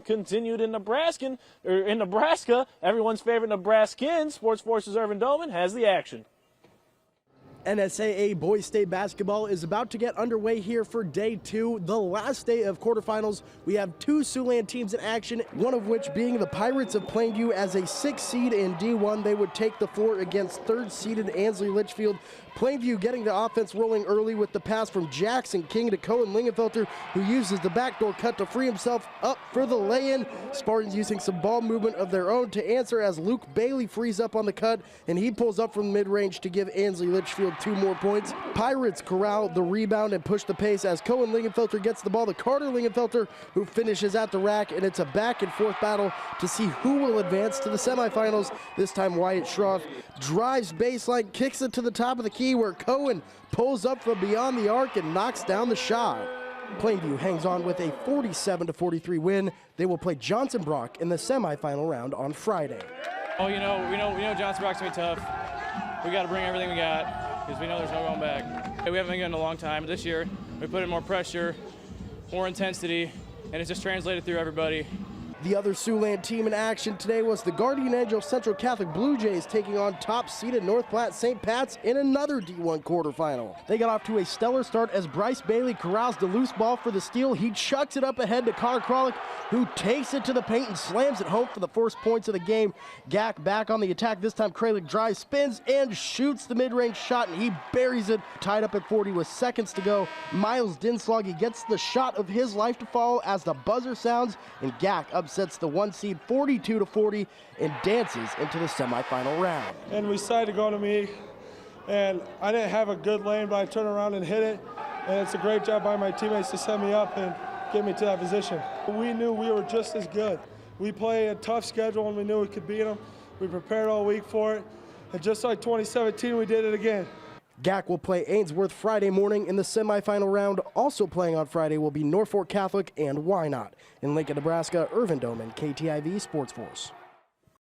continued in Nebraska. Everyone's favorite Nebraskan, Sports Forces Irvin Doman, has the action. NSAA Boys State Basketball is about to get underway here for day 2, the last day of quarterfinals. We have 2 Siouxland teams in action, one of which being the Pirates of Plainview. As a 6th seed in D1, they would take the floor against 3rd-seeded Ansley Litchfield. Plainview getting the offense rolling early with the pass from Jackson King to Cohen Lingenfelter, who uses the backdoor cut to free himself up for the lay-in. Spartans using some ball movement of their own to answer as Luke Bailey frees up on the cut, and he pulls up from mid-range to give Ansley Litchfield 2 more points. Pirates corral the rebound and push the pace as Cohen Lingenfelter gets the ball to Carter Lingenfelter, who finishes at the rack, and it's a back-and-forth battle to see who will advance to the semifinals. This time Wyatt Schroff drives baseline, kicks it to the top of the key where Cohen pulls up from beyond the arc and knocks down the shot. Plainview hangs on with a 47-43 win. They will play Johnson Brock in the semifinal round on Friday. Oh, we know Johnson Brock's gonna be tough. We got to bring everything we got because we know there's no going back. We haven't been good in a long time. This year, we put in more pressure, more intensity, and it's just translated through everybody. The other Siouxland team in action today was the Guardian Angel Central Catholic Blue Jays taking on top-seeded North Platte St. Pat's in another D1 quarterfinal. They got off to a stellar start as Bryce Bailey corrals the loose ball for the steal. He chucks it up ahead to Connor Kralik, who takes it to the paint and slams it home for the first points of the game. Gack back on the attack. This time Kralik drives, spins, and shoots the mid-range shot, and he buries it. Tied up at 40 with seconds to go. Miles Dinsloggy gets the shot of his life to follow as the buzzer sounds, and Gack upsets the 1 seed 42-40 and dances into the semifinal round. And we decided to go to me, and I didn't have a good lane, but I turned around and hit it, and it's a great job by my teammates to set me up and get me to that position. We knew we were just as good. We play a tough schedule, and we knew we could beat them. We prepared all week for it, and just like 2017, we did it again. Gack will play Ainsworth Friday morning in the semifinal round. Also playing on Friday will be Norfolk Catholic and Wynot. In Lincoln, Nebraska, Irvin Doman, KTIV Sports Force.